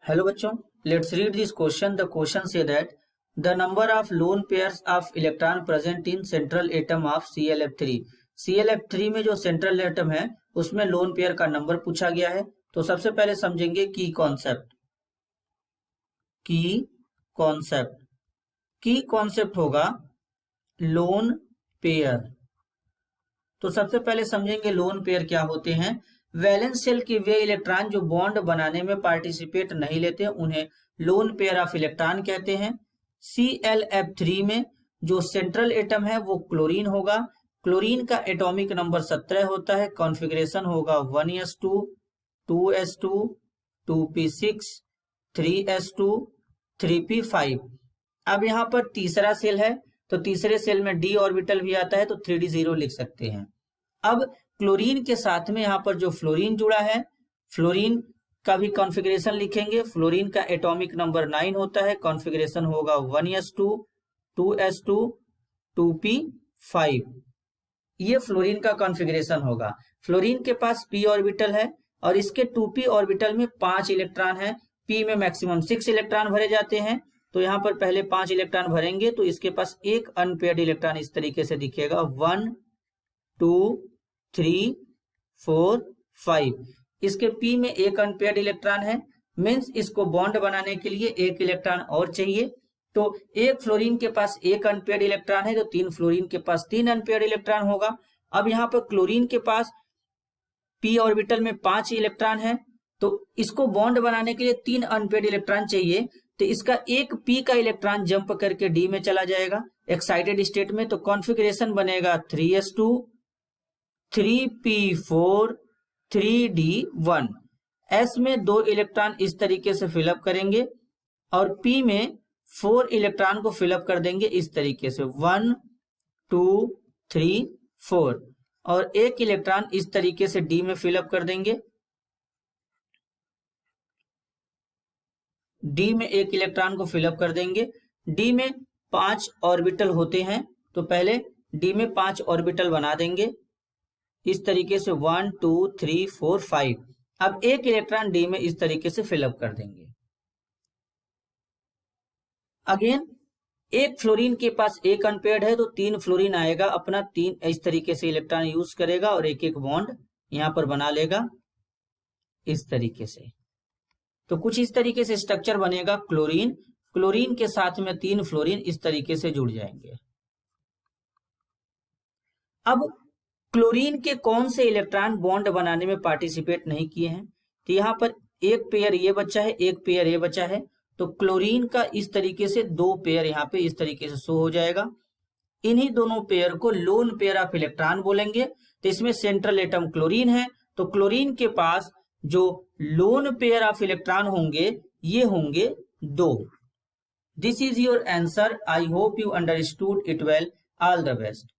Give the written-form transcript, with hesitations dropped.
Hello बच्चों, let's read this question. The question say that the number of lone pairs of electron present in central atom of ClF3. ClF3 में जो central atom है उसमें lone pair का number पूछा गया है। तो सबसे पहले समझेंगे की कॉन्सेप्ट। की कॉन्सेप्ट होगा लोन पेयर। तो सबसे पहले समझेंगे लोन पेयर क्या होते हैं। वैलेंस शेल के वे इलेक्ट्रॉन जो बॉन्ड बनाने में पार्टिसिपेट नहीं लेते उन्हें लोन पेयर ऑफ इलेक्ट्रॉन कहते हैं। ClF3 में जो सेंट्रल एटम है वो क्लोरीन होगा। क्लोरीन का एटॉमिक नंबर 17 होता है। कॉन्फ़िगरेशन होगा 1s2, 2s2, 2p6, 3s2, 3p5। अब यहाँ पर तीसरा सेल है तो तीसरे सेल में d ऑर्बिटल भी आता है तो 3d0 लिख सकते हैं। अब क्लोरीन के साथ में यहाँ पर जो फ्लोरीन जुड़ा है, फ्लोरीन का भी कॉन्फ़िगरेशन लिखेंगे। फ्लोरीन का एटॉमिक नंबर 9 होता है। कॉन्फ़िगरेशन होगा 1s2, 2s2, 2p5। ये फ्लोरीन का कॉन्फ़िगरेशन होगा। फ्लोरीन के पास p ऑर्बिटल है और इसके 2p ऑर्बिटल में 5 इलेक्ट्रॉन है। p में मैक्सिमम 6 इलेक्ट्रॉन भरे जाते हैं तो यहाँ पर पहले 5 इलेक्ट्रॉन भरेंगे तो इसके पास एक अनपेयर्ड इलेक्ट्रॉन इस तरीके से दिखेगा 1, 2, 3, 4, 5। इसके p में एक अनपेयर्ड इलेक्ट्रॉन है, मीन्स इसको बॉन्ड बनाने के लिए एक इलेक्ट्रॉन और चाहिए। तो एक फ्लोरीन के पास एक अनपेयर्ड इलेक्ट्रॉन है तो 3 फ्लोरीन के पास 3 अनपेयर्ड इलेक्ट्रॉन होगा। अब यहाँ पर क्लोरीन के पास p ऑर्बिटल में 5 इलेक्ट्रॉन है तो इसको बॉन्ड बनाने के लिए 3 अनपेयर्ड इलेक्ट्रॉन चाहिए। तो इसका एक p का इलेक्ट्रॉन जंप करके d में चला जाएगा एक्साइटेड स्टेट में। तो कॉन्फ़िगरेशन बनेगा 3s2, 3p4, 3d1। s में 2 इलेक्ट्रॉन इस तरीके से फिलअप करेंगे और p में 4 इलेक्ट्रॉन को फिलअप कर देंगे इस तरीके से 1, 2, 3, 4 और एक इलेक्ट्रॉन इस तरीके से d में फिलअप कर देंगे। d में एक इलेक्ट्रॉन को फिलअप कर देंगे। d में 5 ऑर्बिटल होते हैं तो पहले d में 5 ऑर्बिटल बना देंगे इस तरीके से 1, 2, 3, 4, 5। अब एक इलेक्ट्रॉन d में इस तरीके से फिलअप कर देंगे। अगेन एक फ्लोरीन के पास एक अनपेयर्ड है तो 3 फ्लोरीन आएगा, अपना 3 इस तरीके से इलेक्ट्रॉन यूज करेगा और एक एक बॉन्ड यहां पर बना लेगा इस तरीके से। तो कुछ इस तरीके से स्ट्रक्चर बनेगा। क्लोरीन के साथ में 3 फ्लोरीन इस तरीके से जुड़ जाएंगे। अब क्लोरीन के कौन से इलेक्ट्रॉन बॉन्ड बनाने में पार्टिसिपेट नहीं किए हैं तो यहाँ पर एक पेयर ये बचा है, एक पेयर ये बचा है। तो क्लोरीन का इस तरीके से 2 पेयर यहाँ पे इस तरीके से शो हो जाएगा। इन्हीं दोनों पेयर को लोन पेयर ऑफ इलेक्ट्रॉन बोलेंगे। तो इसमें सेंट्रल एटम क्लोरीन है तो क्लोरीन के पास जो लोन पेयर ऑफ इलेक्ट्रॉन होंगे ये होंगे 2। This is your answer. I hope you understood it well. All the best.